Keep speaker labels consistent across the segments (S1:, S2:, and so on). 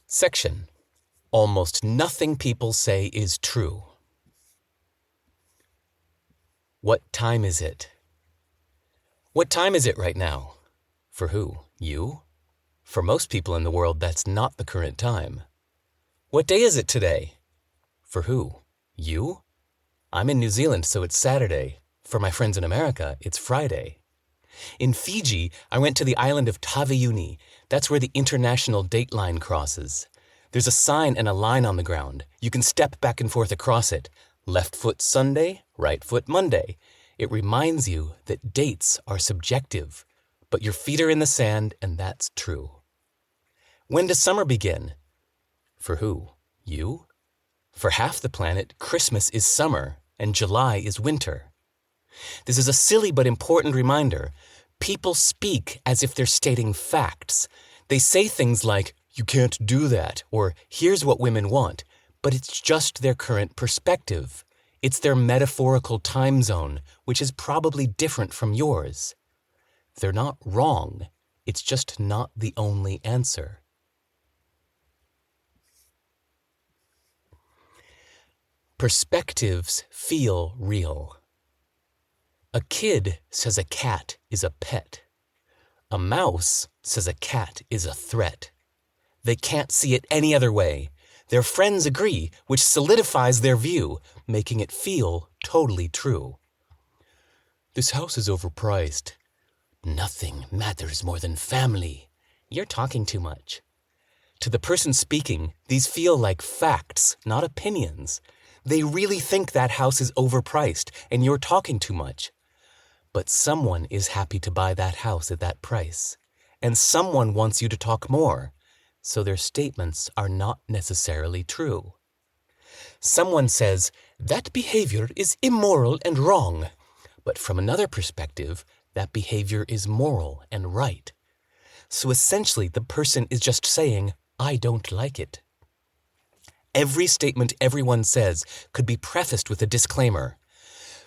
S1: Section: Almost nothing people say is true. What time is it? What time is it right now? For who? You? For most people in the world, that's not the current time. What day is it today? For who? You? I'm in New Zealand, so it's Saturday. For my friends in America, it's Friday. In Fiji, I went to the island of Taveuni. That's where the international date line crosses. There's a sign and a line on the ground. You can step back and forth across it. Left foot Sunday, right foot Monday. It reminds you that dates are subjective, but your feet are in the sand, and that's true. When does summer begin? For who? You? For half the planet, Christmas is summer, and July is winter. This is a silly but important reminder. People speak as if they're stating facts. They say things like, "You can't do that," or "Here's what women want," but it's just their current perspective. It's their metaphorical time zone, which is probably different from yours. They're not wrong. It's just not the only answer. Perspectives feel real. A kid says a cat is a pet. A mouse says a cat is a threat. They can't see it any other way. Their friends agree, which solidifies their view, making it feel totally true. This house is overpriced. Nothing matters more than family. You're talking too much. To the person speaking, these feel like facts, not opinions. They really think that house is overpriced and you're talking too much. But someone is happy to buy that house at that price. And someone wants you to talk more. So their statements are not necessarily true. Someone says, that behavior is immoral and wrong. But from another perspective, that behavior is moral and right. So essentially, the person is just saying, I don't like it. Every statement everyone says could be prefaced with a disclaimer.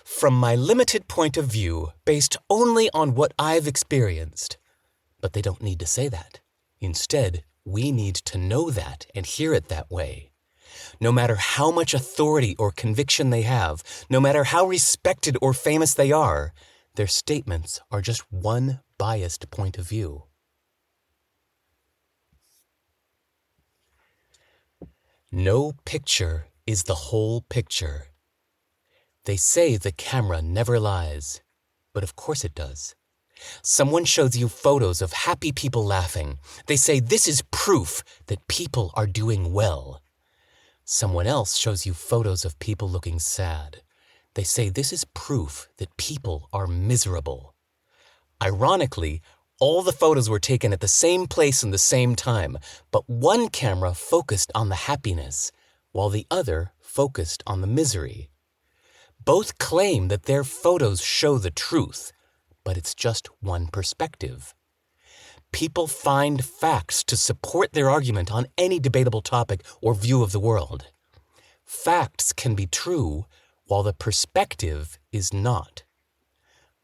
S1: From my limited point of view, based only on what I've experienced. But they don't need to say that. Instead, we need to know that and hear it that way. No matter how much authority or conviction they have, no matter how respected or famous they are, their statements are just one biased point of view. No picture is the whole picture. They say the camera never lies, but of course it does. Someone shows you photos of happy people laughing. They say this is proof that people are doing well. Someone else shows you photos of people looking sad. They say this is proof that people are miserable. Ironically, all the photos were taken at the same place and the same time, but one camera focused on the happiness, while the other focused on the misery. Both claim that their photos show the truth, but it's just one perspective. People find facts to support their argument on any debatable topic or view of the world. Facts can be true, while the perspective is not.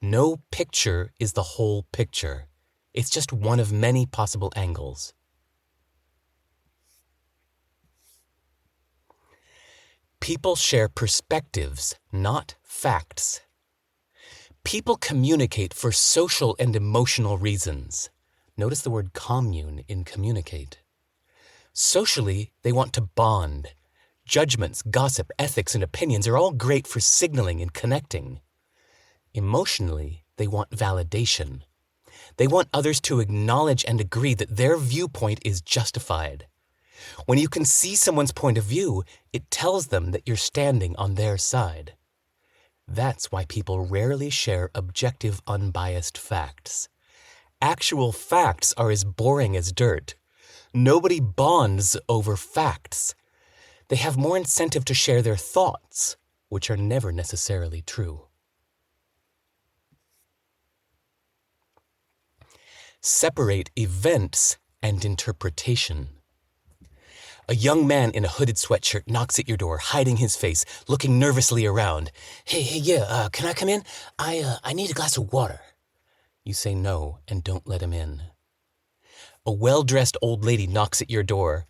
S1: No picture is the whole picture. It's just one of many possible angles. People share perspectives, not facts. People communicate for social and emotional reasons. Notice the word commune in communicate. Socially, they want to bond. Judgments, gossip, ethics, and opinions are all great for signaling and connecting. Emotionally, they want validation. They want others to acknowledge and agree that their viewpoint is justified. When you can see someone's point of view, it tells them that you're standing on their side. That's why people rarely share objective, unbiased facts. Actual facts are as boring as dirt. Nobody bonds over facts. They have more incentive to share their thoughts, which are never necessarily true. Separate events and interpretation. A young man in a hooded sweatshirt knocks at your door, hiding his face, looking nervously around. Yeah, can I come in? I need a glass of water. You say no and don't let him in. A well-dressed old lady knocks at your door.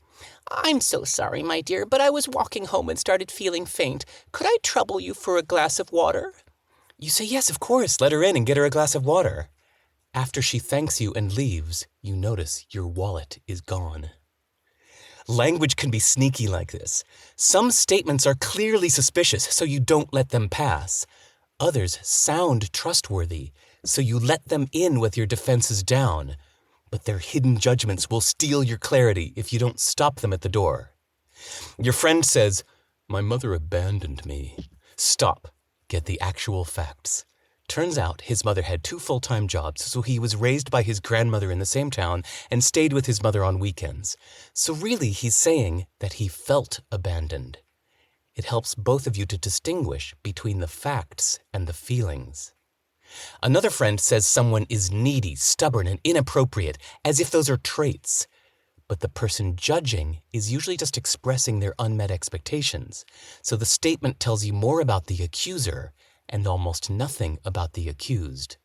S1: I'm so sorry, my dear, but I was walking home and started feeling faint. Could I trouble you for a glass of water? You say, yes, of course. Let her in and get her a glass of water. After she thanks you and leaves, you notice your wallet is gone. Language can be sneaky like this. Some statements are clearly suspicious, so you don't let them pass. Others sound trustworthy, so you let them in with your defenses down. But their hidden judgments will steal your clarity if you don't stop them at the door. Your friend says, "My mother abandoned me." Stop. Get the actual facts. Turns out his mother had 2 full-time jobs, so he was raised by his grandmother in the same town and stayed with his mother on weekends. So really, he's saying that he felt abandoned. It helps both of you to distinguish between the facts and the feelings. Another friend says someone is needy, stubborn, and inappropriate, as if those are traits. But the person judging is usually just expressing their unmet expectations, so the statement tells you more about the accuser and almost nothing about the accused.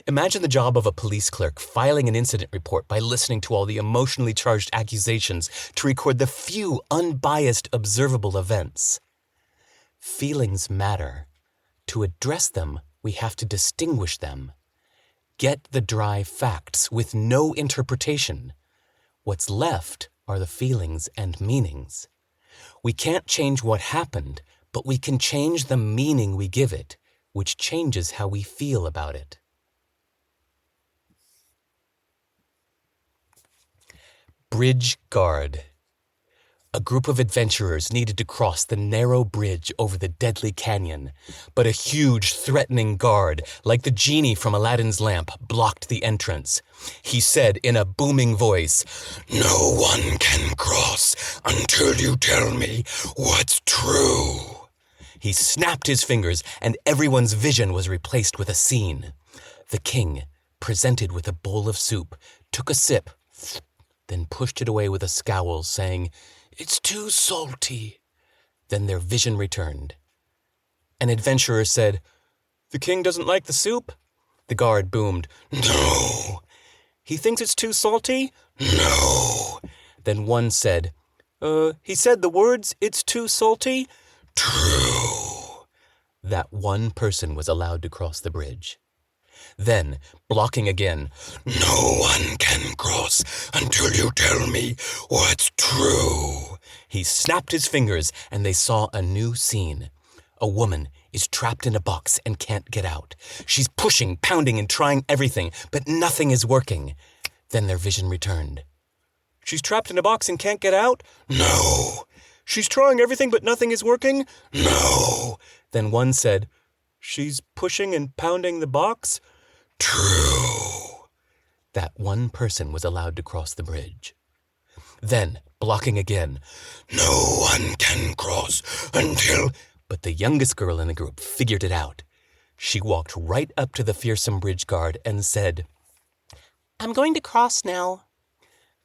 S1: Imagine the job of a police clerk filing an incident report by listening to all the emotionally charged accusations to record the few unbiased observable events. Feelings matter. To address them, we have to distinguish them. Get the dry facts with no interpretation. What's left are the feelings and meanings. We can't change what happened, but we can change the meaning we give it, which changes how we feel about it. Bridge guard. A group of adventurers needed to cross the narrow bridge over the deadly canyon, but a huge, threatening guard, like the genie from Aladdin's lamp, blocked the entrance. He said in a booming voice, "No one can cross until you tell me what's true." He snapped his fingers, and everyone's vision was replaced with a scene. The king, presented with a bowl of soup, took a sip, then pushed it away with a scowl, saying, "It's too salty." Then their vision returned. An adventurer said, "The king doesn't like the soup?" The guard boomed, "No." "He thinks it's too salty?" "No." Then one said, He said the words, 'It's too salty'?" "True." That one person was allowed to cross the bridge. Then, blocking again, "No one can cross until you tell me what's true." He snapped his fingers, and they saw a new scene. A woman is trapped in a box and can't get out. She's pushing, pounding, and trying everything, but nothing is working. Then their vision returned. "She's trapped in a box and can't get out?" "No." "She's trying everything, but nothing is working?" "No." Then one said, "She's pushing and pounding the box?" "True." That one person was allowed to cross the bridge. Then, blocking again, "No one can cross until—" But the youngest girl in the group figured it out. She walked right up to the fearsome bridge guard and said, "I'm going to cross now."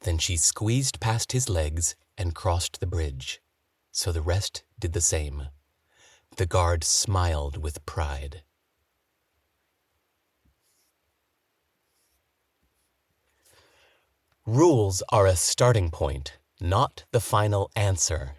S1: Then she squeezed past his legs and crossed the bridge. So the rest did the same. The guard smiled with pride. Rules are a starting point, not the final answer.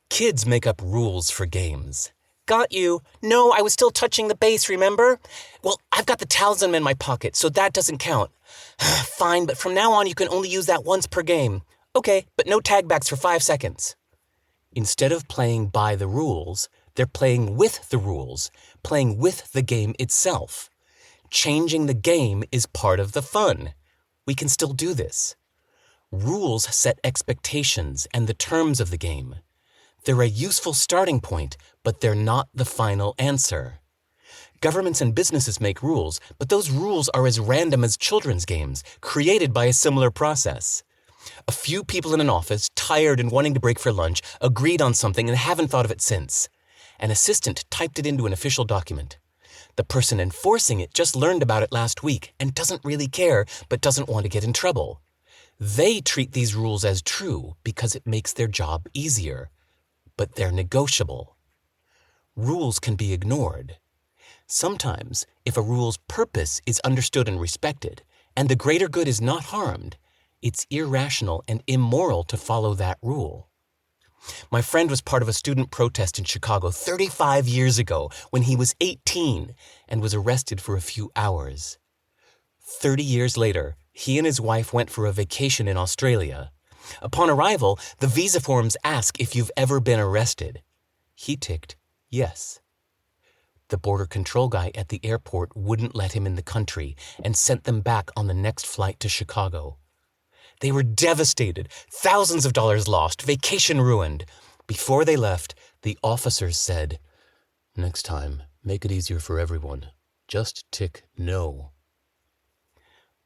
S1: Kids make up rules for games. "Got you. No, I was still touching the base, remember? Well, I've got the talisman in my pocket, so that doesn't count. Fine, but from now on you can only use that once per game. Okay, but no tagbacks for 5 seconds. Instead of playing by the rules, they're playing with the rules, playing with the game itself. Changing the game is part of the fun. We can still do this. Rules set expectations and the terms of the game. They're a useful starting point, but they're not the final answer. Governments and businesses make rules, but those rules are as random as children's games, created by a similar process. A few people in an office, tired and wanting to break for lunch, agreed on something and haven't thought of it since. An assistant typed it into an official document. The person enforcing it just learned about it last week and doesn't really care, but doesn't want to get in trouble. They treat these rules as true because it makes their job easier. But they're negotiable. Rules can be ignored. Sometimes, if a rule's purpose is understood and respected, and the greater good is not harmed, It's irrational and immoral to follow that rule. My friend was part of a student protest in Chicago 35 years ago when he was 18 and was arrested for a few hours. 30 years later, he and his wife went for a vacation in Australia. Upon arrival, the visa forms ask if you've ever been arrested. He ticked yes. The border control guy at the airport wouldn't let him in the country and sent them back on the next flight to Chicago. They were devastated, thousands of dollars lost, vacation ruined. Before they left, the officers said, "Next time, make it easier for everyone. Just tick no."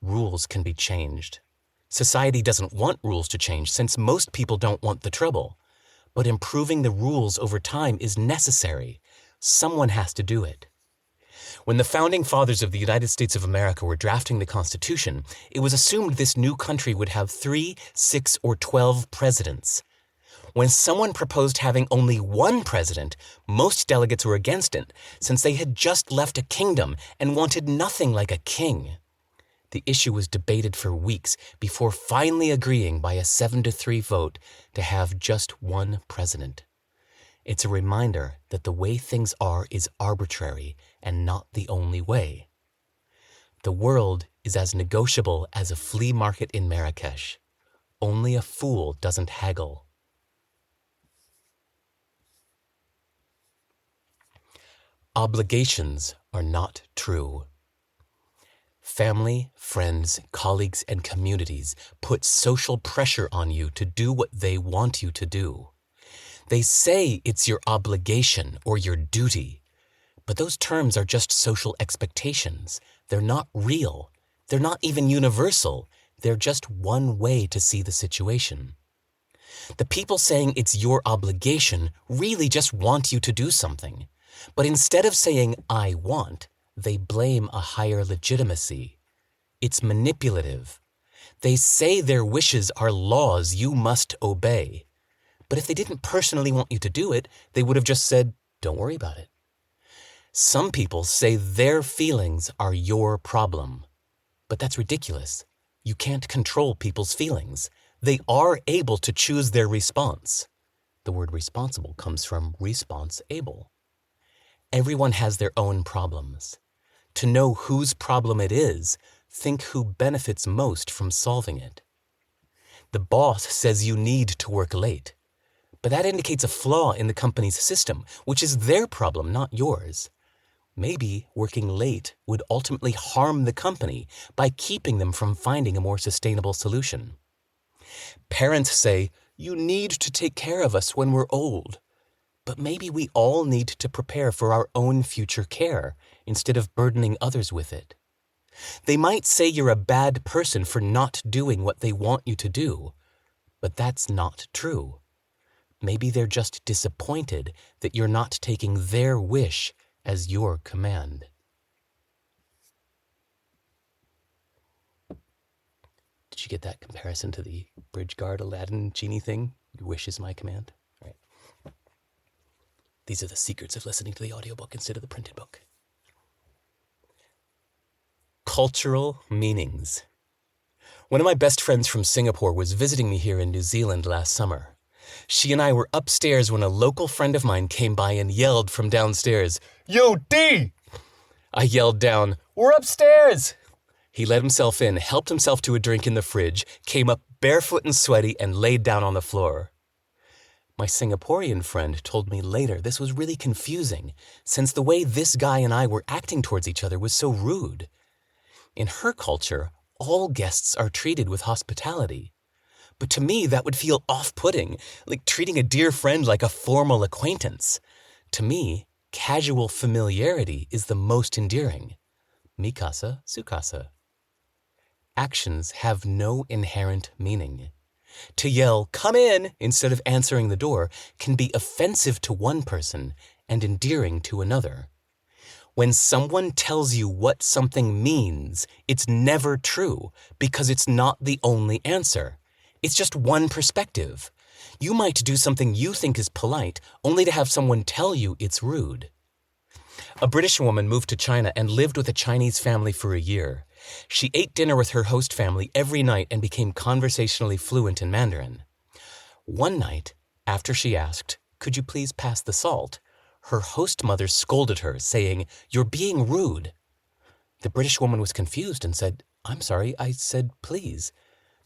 S1: Rules can be changed. Society doesn't want rules to change since most people don't want the trouble. But improving the rules over time is necessary. Someone has to do it. When the founding fathers of the United States of America were drafting the Constitution, it was assumed this new country would have 3, 6, or 12 presidents. When someone proposed having only one president, most delegates were against it, since they had just left a kingdom and wanted nothing like a king. The issue was debated for weeks before finally agreeing by a 7-3 vote to have just one president. It's a reminder that the way things are is arbitrary and not the only way. The world is as negotiable as a flea market in Marrakesh. Only a fool doesn't haggle. Obligations are not true. Family, friends, colleagues, and communities put social pressure on you to do what they want you to do. They say it's your obligation or your duty, but those terms are just social expectations. They're not real. They're not even universal. They're just one way to see the situation. The people saying it's your obligation really just want you to do something. But instead of saying, "I want," they blame a higher legitimacy. It's manipulative. They say their wishes are laws you must obey. But if they didn't personally want you to do it, they would have just said, "Don't worry about it." Some people say their feelings are your problem. But that's ridiculous. You can't control people's feelings. They are able to choose their response. The word responsible comes from response-able. Everyone has their own problems. To know whose problem it is, think who benefits most from solving it. The boss says you need to work late, but that indicates a flaw in the company's system, which is their problem, not yours. Maybe working late would ultimately harm the company by keeping them from finding a more sustainable solution. Parents say, "You need to take care of us when we're old." But maybe we all need to prepare for our own future care instead of burdening others with it. They might say you're a bad person for not doing what they want you to do, but that's not true. Maybe they're just disappointed that you're not taking their wish as your command. Did you get that comparison to the Bridgeguard Aladdin genie thing? Your wish is my command. Right. These are the secrets of listening to the audiobook instead of the printed book. Cultural meanings. One of my best friends from Singapore was visiting me here in New Zealand last summer. She and I were upstairs when a local friend of mine came by and yelled from downstairs, "Yo, D!" I yelled down, "We're upstairs!" He let himself in, helped himself to a drink in the fridge, came up barefoot and sweaty, and laid down on the floor. My Singaporean friend told me later this was really confusing, since the way this guy and I were acting towards each other was so rude. In her culture, all guests are treated with hospitality. But to me, that would feel off-putting, like treating a dear friend like a formal acquaintance. To me, casual familiarity is the most endearing. Mi casa, su casa. Actions have no inherent meaning. To yell, "Come in," instead of answering the door can be offensive to one person and endearing to another. When someone tells you what something means, it's never true because it's not the only answer. It's just one perspective. You might do something you think is polite only to have someone tell you it's rude. A British woman moved to China and lived with a Chinese family for a year. She ate dinner with her host family every night and became conversationally fluent in Mandarin. One night, after she asked, "Could you please pass the salt?" her host mother scolded her, saying, "You're being rude." The British woman was confused and said, "I'm sorry, I said please."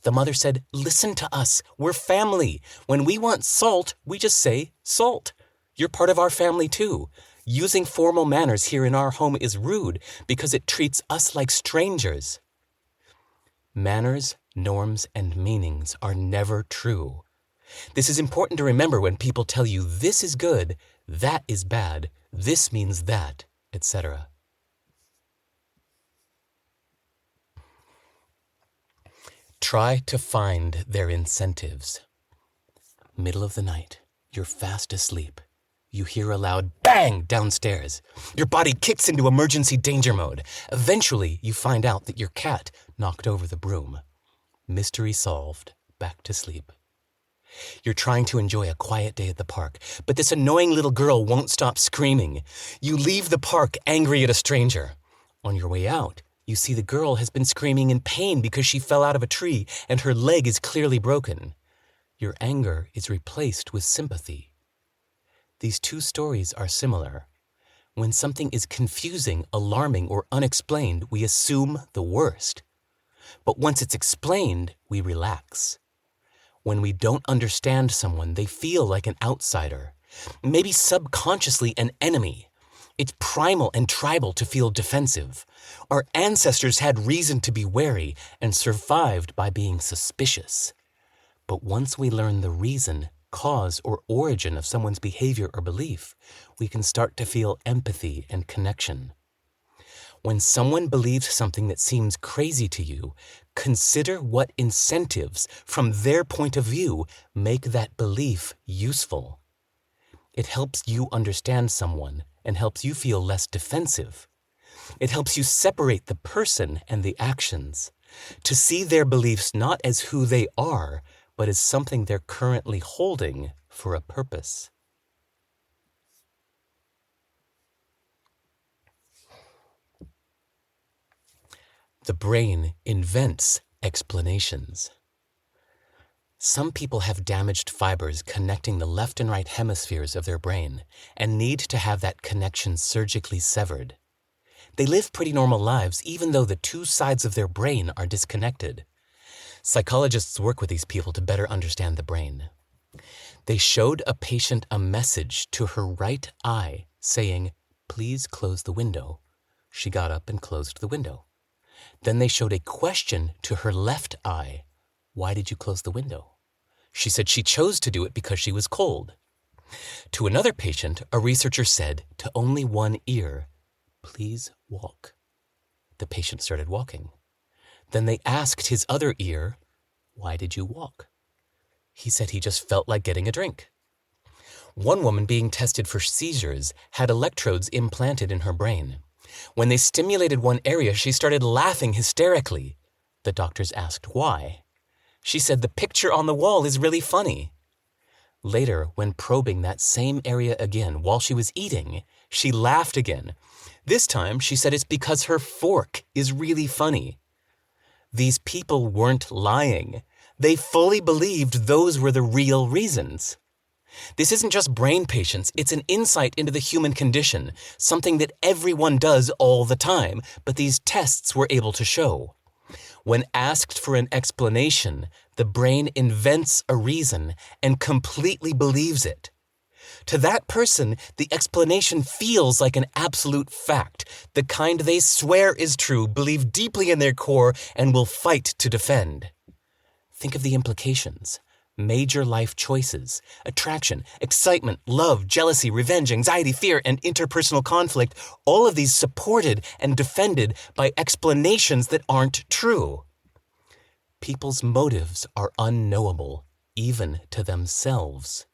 S1: The mother said, "Listen to us. We're family. When we want salt, we just say salt. You're part of our family too. Using formal manners here in our home is rude because it treats us like strangers." Manners, norms, and meanings are never true. This is important to remember when people tell you this is good, that is bad, this means that, etc. Try to find their incentives. Middle of the night, you're fast asleep. You hear a loud bang downstairs. Your body kicks into emergency danger mode. Eventually, you find out that your cat knocked over the broom. Mystery solved. Back to sleep. You're trying to enjoy a quiet day at the park, but this annoying little girl won't stop screaming. You leave the park angry at a stranger. On your way out, you see the girl has been screaming in pain because she fell out of a tree and her leg is clearly broken. Your anger is replaced with sympathy. These two stories are similar. When something is confusing, alarming, or unexplained, we assume the worst. But once it's explained, we relax. When we don't understand someone, they feel like an outsider, maybe subconsciously an enemy. It's primal and tribal to feel defensive. Our ancestors had reason to be wary and survived by being suspicious. But once we learn the reason, cause, or origin of someone's behavior or belief, we can start to feel empathy and connection. When someone believes something that seems crazy to you, consider what incentives, from their point of view, make that belief useful. It helps you understand someone and helps you feel less defensive. It helps you separate the person and the actions, to see their beliefs not as who they are, but as something they're currently holding for a purpose. The brain invents explanations. Some people have damaged fibers connecting the left and right hemispheres of their brain and need to have that connection surgically severed. They live pretty normal lives even though the two sides of their brain are disconnected. Psychologists work with these people to better understand the brain. They showed a patient a message to her right eye saying, "Please close the window." She got up and closed the window. Then they showed a question to her left eye. "Why did you close the window?" She said she chose to do it because she was cold. To another patient, a researcher said to only one ear, "Please walk." The patient started walking. Then they asked his other ear, "Why did you walk?" He said he just felt like getting a drink. One woman being tested for seizures had electrodes implanted in her brain. When they stimulated one area, she started laughing hysterically. The doctors asked why. She said the picture on the wall is really funny. Later, when probing that same area again while she was eating, she laughed again. This time, she said it's because her fork is really funny. These people weren't lying. They fully believed those were the real reasons. This isn't just brain patients, it's an insight into the human condition, something that everyone does all the time, but these tests were able to show. When asked for an explanation, the brain invents a reason and completely believes it. To that person, the explanation feels like an absolute fact, the kind they swear is true, believe deeply in their core, and will fight to defend. Think of the implications. Major life choices, attraction, excitement, love, jealousy, revenge, anxiety, fear, and interpersonal conflict, all of these supported and defended by explanations that aren't true. People's motives are unknowable, even to themselves.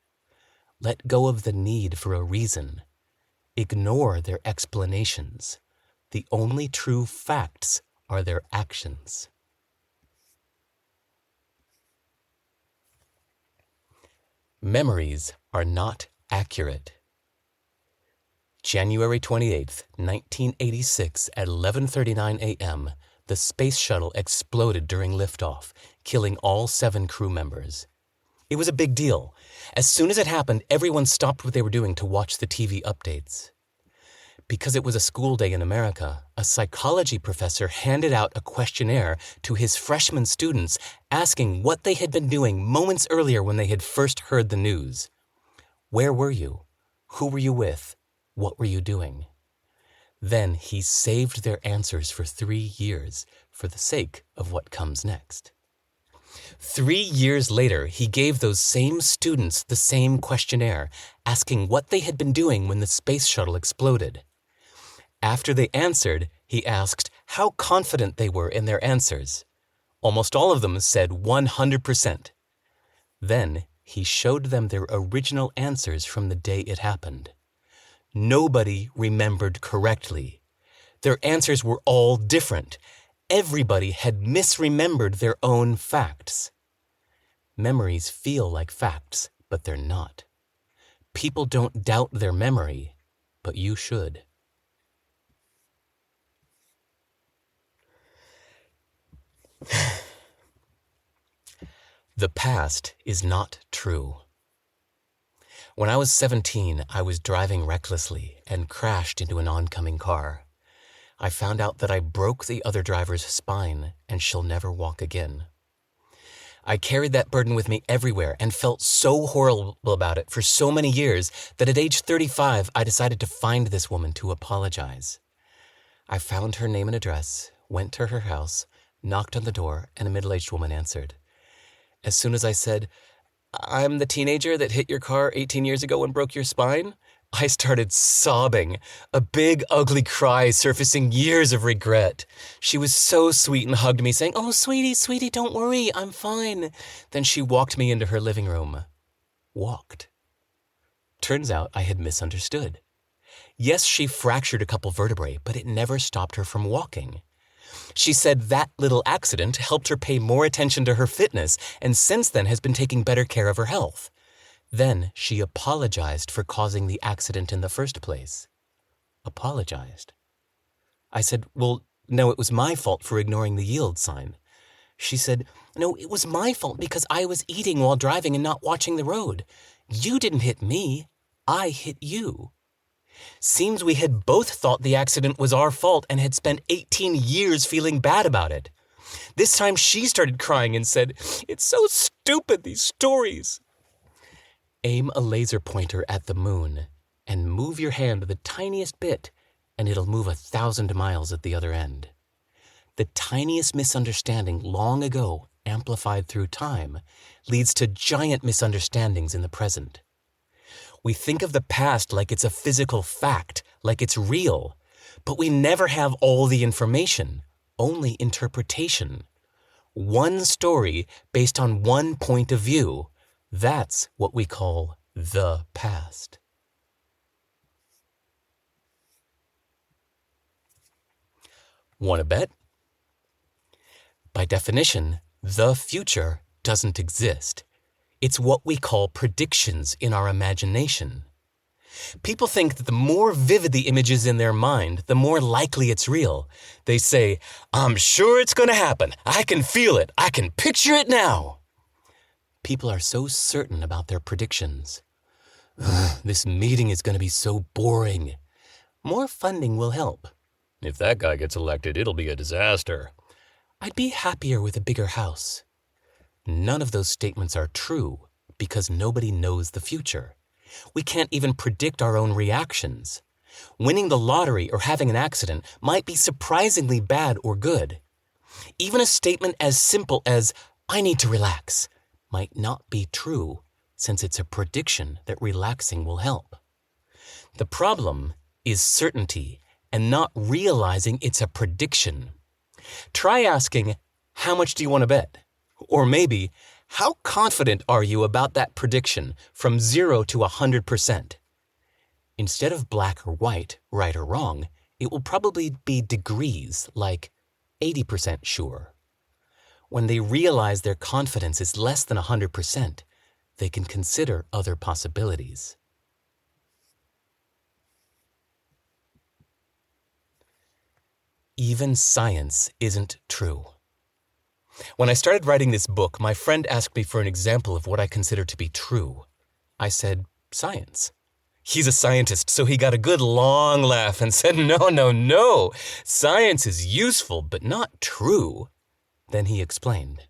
S1: Let go of the need for a reason. Ignore their explanations. The only true facts are their actions. Memories are not accurate. January 28th, 1986 at 11:39 a.m., the space shuttle exploded during liftoff, killing all 7 crew members. It was a big deal. As soon as it happened, everyone stopped what they were doing to watch the TV updates. Because it was a school day in America, a psychology professor handed out a questionnaire to his freshman students asking what they had been doing moments earlier when they had first heard the news. Where were you? Who were you with? What were you doing? Then he saved their answers for 3 years for the sake of what comes next. 3 years later, he gave those same students the same questionnaire, asking what they had been doing when the space shuttle exploded. After they answered, he asked how confident they were in their answers. Almost all of them said 100%. Then he showed them their original answers from the day it happened. Nobody remembered correctly. Their answers were all different. Everybody had misremembered their own facts. Memories feel like facts, but they're not. People don't doubt their memory, but you should. The past is not true. When I was 17, I was driving recklessly and crashed into an oncoming car. I found out that I broke the other driver's spine and she'll never walk again. I carried that burden with me everywhere and felt so horrible about it for so many years that at age 35, I decided to find this woman to apologize. I found her name and address, went to her house, knocked on the door, and a middle-aged woman answered. As soon as I said, "I'm the teenager that hit your car 18 years ago and broke your spine," I started sobbing, a big, ugly cry surfacing years of regret. She was so sweet and hugged me, saying, "Oh, sweetie, don't worry, I'm fine." Then she walked me into her living room. Walked. Turns out I had misunderstood. Yes, she fractured a couple vertebrae, but it never stopped her from walking. She said that little accident helped her pay more attention to her fitness and since then has been taking better care of her health. Then she apologized for causing the accident in the first place. Apologized. I said, "Well, no, it was my fault for ignoring the yield sign." She said, "No, it was my fault because I was eating while driving and not watching the road. You didn't hit me. I hit you." Seems we had both thought the accident was our fault and had spent 18 years feeling bad about it. This time she started crying and said, "It's so stupid, these stories." Aim a laser pointer at the moon and move your hand the tiniest bit and it'll move 1,000 miles at the other end. The tiniest misunderstanding long ago, amplified through time, leads to giant misunderstandings in the present. We think of the past like it's a physical fact, like it's real, but we never have all the information, only interpretation. One story based on one point of view. That's what we call the past. Want to bet? By definition, the future doesn't exist. It's what we call predictions in our imagination. People think that the more vivid the image is in their mind, the more likely it's real. They say, "I'm sure it's going to happen. I can feel it. I can picture it now." People are so certain about their predictions. "This meeting is going to be so boring. More funding will help. If that guy gets elected, it'll be a disaster. I'd be happier with a bigger house." None of those statements are true because nobody knows the future. We can't even predict our own reactions. Winning the lottery or having an accident might be surprisingly bad or good. Even a statement as simple as, "I need to relax," might not be true since it's a prediction that relaxing will help. The problem is certainty and not realizing it's a prediction. Try asking, "How much do you want to bet?" Or maybe, "How confident are you about that prediction from 0 to 100%? Instead of black or white, right or wrong, it will probably be degrees, like 80% sure. When they realize their confidence is less than 100%, they can consider other possibilities. even science isn't true. When I started writing this book, my friend asked me for an example of what I consider to be true. I said, science. He's a scientist, so he got a good long laugh and said, no. Science is useful, but not true. Then he explained.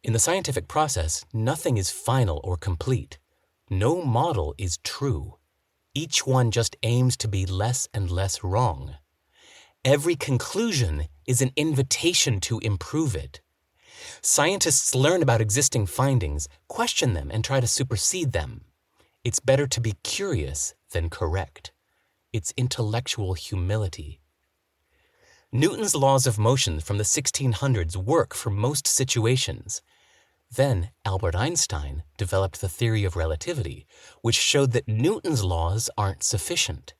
S1: In the scientific process, nothing is final or complete. No model is true. Each one just aims to be less and less wrong. Every conclusion is an invitation to improve it. Scientists learn about existing findings, question them, and try to supersede them. It's better to be curious than correct. It's intellectual humility. Newton's laws of motion from the 1600s work for most situations. Then Albert Einstein developed the theory of relativity, which showed that Newton's laws aren't sufficient.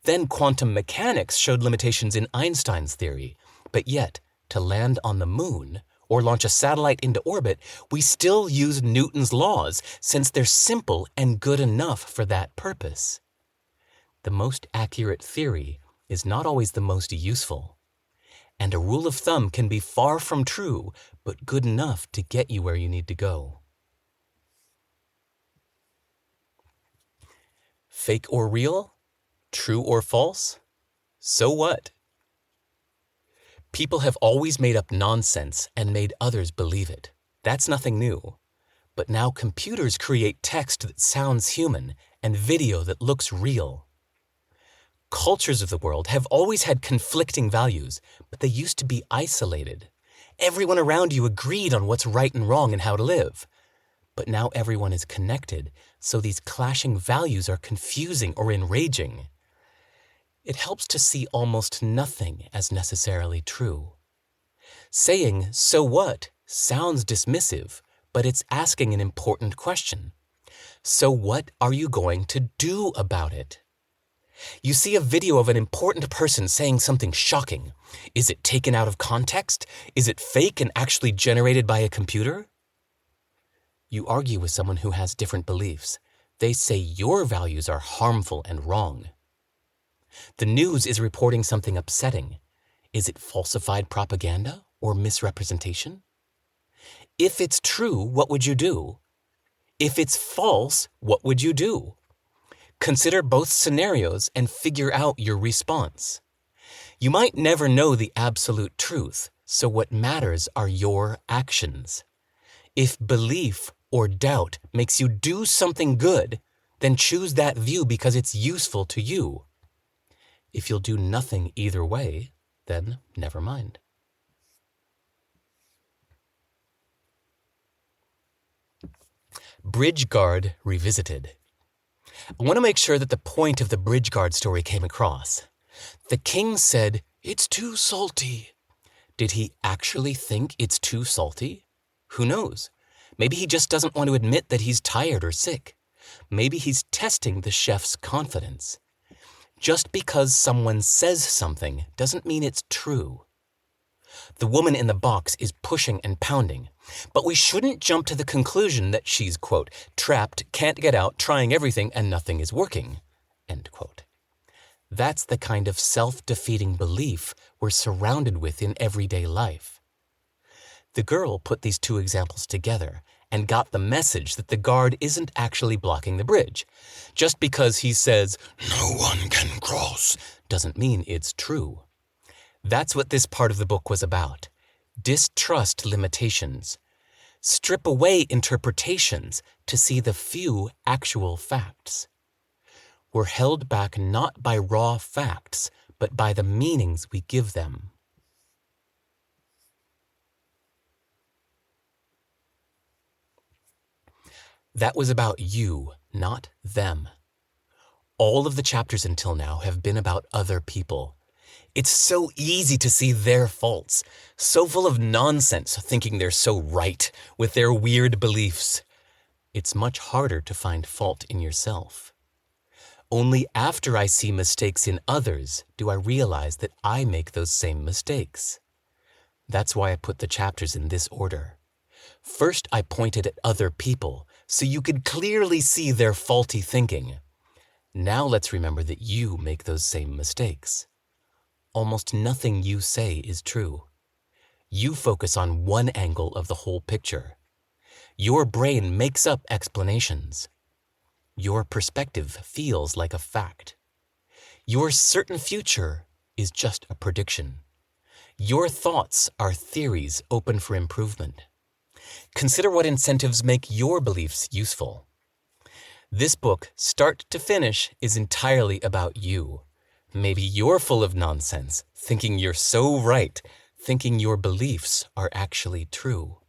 S1: Then quantum mechanics showed limitations in Einstein's theory, but yet, to land on the moon or launch a satellite into orbit, we still use Newton's laws since they're simple and good enough for that purpose. The most accurate theory is not always the most useful. And a rule of thumb can be far from true, but good enough to get you where you need to go. Fake or real? True or false? So what? People have always made up nonsense and made others believe it. That's nothing new. But now computers create text that sounds human and video that looks real. Cultures of the world have always had conflicting values, but they used to be isolated. Everyone around you agreed on what's right and wrong and how to live. But now everyone is connected, so these clashing values are confusing or enraging. It helps to see almost nothing as necessarily true. Saying, "So what?" sounds dismissive, but it's asking an important question. So what are you going to do about it? You see a video of an important person saying something shocking. Is it taken out of context? Is it fake and actually generated by a computer? You argue with someone who has different beliefs. They say your values are harmful and wrong. The news is reporting something upsetting. Is it falsified propaganda or misrepresentation? If it's true, what would you do? If it's false, what would you do? Consider both scenarios and figure out your response. You might never know the absolute truth, so what matters are your actions. If belief or doubt makes you do something good, then choose that view because it's useful to you. If you'll do nothing either way, then never mind. Bridge Guard Revisited. I want to make sure that the point of the Bridge Guard story came across. The king said, "It's too salty." Did he actually think it's too salty? Who knows? Maybe he just doesn't want to admit that he's tired or sick. Maybe he's testing the chef's confidence. Just because someone says something doesn't mean it's true. The woman in the box is pushing and pounding, but we shouldn't jump to the conclusion that she's, quote, trapped, can't get out, trying everything, and nothing is working, end quote. That's the kind of self-defeating belief we're surrounded with in everyday life. The girl put these two examples together and got the message that the guard isn't actually blocking the bridge. Just because he says, "No one can cross," doesn't mean it's true. That's what this part of the book was about. Distrust limitations. Strip away interpretations to see the few actual facts. We're held back not by raw facts, but by the meanings we give them. That was about you, not them. All of the chapters until now have been about other people. It's so easy to see their faults, so full of nonsense thinking they're so right with their weird beliefs. It's much harder to find fault in yourself. Only after I see mistakes in others do I realize that I make those same mistakes. That's why I put the chapters in this order. First, I pointed at other people so you could clearly see their faulty thinking. Now let's remember that you make those same mistakes. almost nothing you say is true. You focus on one angle of the whole picture. Your brain makes up explanations. Your perspective feels like a fact. Your certain future is just a prediction. Your thoughts are theories open for improvement. Consider what incentives make your beliefs useful. This book, start to finish, is entirely about you. Maybe you're full of nonsense, thinking you're so right, thinking your beliefs are actually true.